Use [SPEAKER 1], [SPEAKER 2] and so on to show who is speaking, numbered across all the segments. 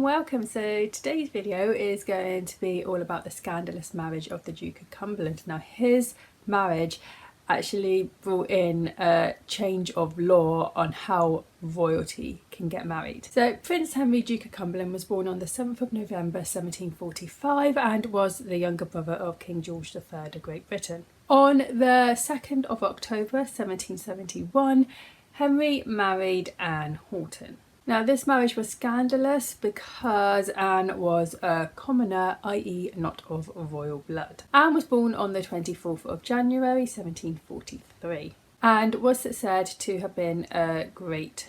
[SPEAKER 1] welcome. So today's video is going to be all about the scandalous marriage of the Duke of Cumberland. Now his marriage actually brought in a change of law on how royalty can get married. So Prince Henry, Duke of Cumberland, was born on the 7th of November 1745 and was the younger brother of King George III of Great Britain. On the 2nd of October 1771, Henry married Anne Horton. Now this marriage was scandalous because Anne was a commoner, i.e. not of royal blood. Anne was born on the 24th of January 1743 and was said to have been a great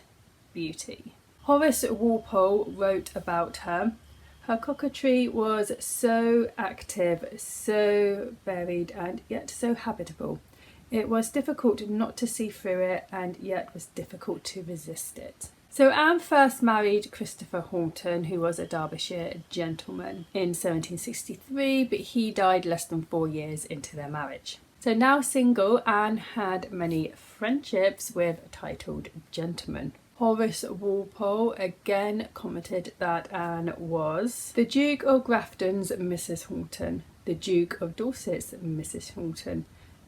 [SPEAKER 1] beauty. Horace Walpole wrote about her. Her coquetry was so active, so varied and yet so habitable. It was difficult not to see through it and yet was difficult to resist it. So Anne first married Christopher Horton, who was a Derbyshire gentleman, in 1763, but he died less than 4 years into their marriage. So now single, Anne had many friendships with titled gentlemen. Horace Walpole again commented that Anne was the Duke of Grafton's Mrs. Horton, the Duke of Dorset's Mrs. Horton,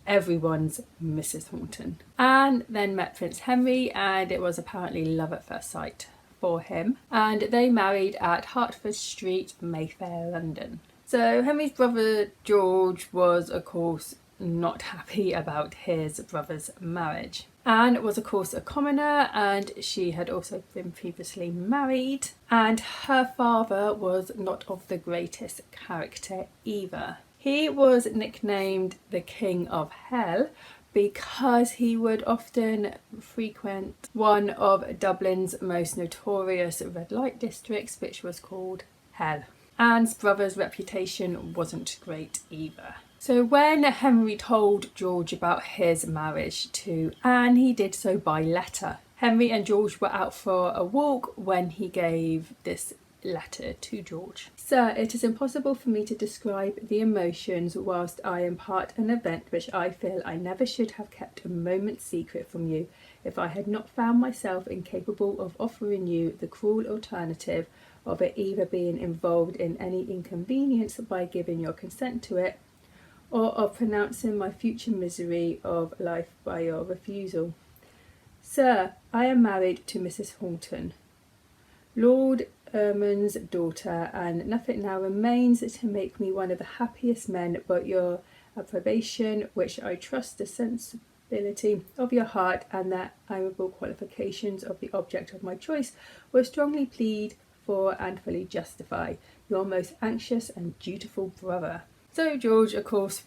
[SPEAKER 1] everyone's Mrs. Horton. Anne then met Prince Henry and it was apparently love at first sight for him, and they married at Hertford Street, Mayfair, London. So Henry's brother George was of course not happy about his brother's marriage. Anne was of course a commoner and she had also been previously married, and her father was not of the greatest character either. He was nicknamed the King of Hell because he would often frequent one of Dublin's most notorious red light districts, which was called Hell. Anne's brother's reputation wasn't great either. So when Henry told George about his marriage to Anne, he did so by letter. Henry and George were out for a walk when he gave this letter to George. Sir, it is impossible for me to describe the emotions whilst I impart an event which I feel I never should have kept a moment's secret from you if I had not found myself incapable of offering you the cruel alternative of it either being involved in any inconvenience by giving your consent to it, or of pronouncing my future misery of life by your refusal. Sir, I am married to Mrs. Horton, Lord Erman's daughter, and nothing now remains to make me one of the happiest men but your approbation, which I trust the sensibility of your heart and the admirable qualifications of the object of my choice will strongly plead for and fully justify. Your most anxious and dutiful brother. So George, of course,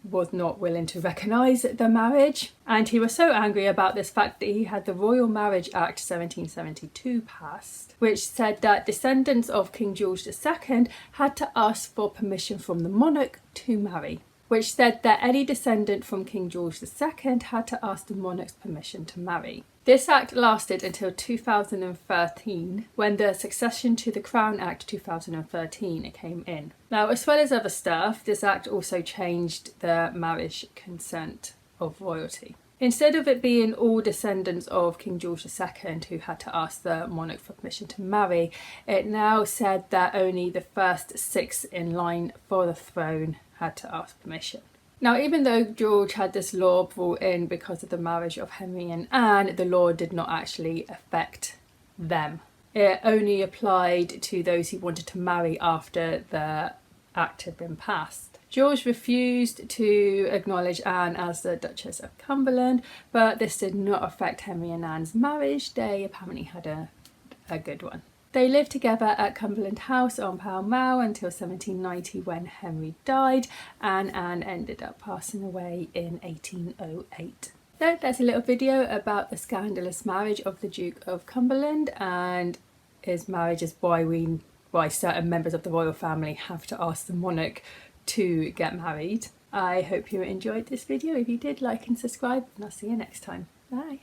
[SPEAKER 1] was not willing to recognise the marriage, and he was so angry about this fact that he had the Royal Marriage Act 1772 passed, which said that descendants of King George II had to ask for permission from the monarch to marry, which said that any descendant from King George II had to ask the monarch's permission to marry. This act lasted until 2013, when the Succession to the Crown Act 2013 came in. Now, as well as other stuff, this act also changed the marriage consent of royalty. Instead of it being all descendants of King George II who had to ask the monarch for permission to marry, it now said that only the first 6 in line for the throne had to ask permission. Now, even though George had this law brought in because of the marriage of Henry and Anne, the law did not actually affect them. It only applied to those who wanted to marry after the act had been passed. George refused to acknowledge Anne as the Duchess of Cumberland, but this did not affect Henry and Anne's marriage. They apparently had a good one. They lived together at Cumberland House on Pall Mall until 1790 when Henry died, and Anne ended up passing away in 1808. So that's a little video about the scandalous marriage of the Duke of Cumberland, and his marriage is why certain members of the royal family have to ask the monarch to get married. I hope you enjoyed this video. If you did, like and subscribe, and I'll see you next time. Bye.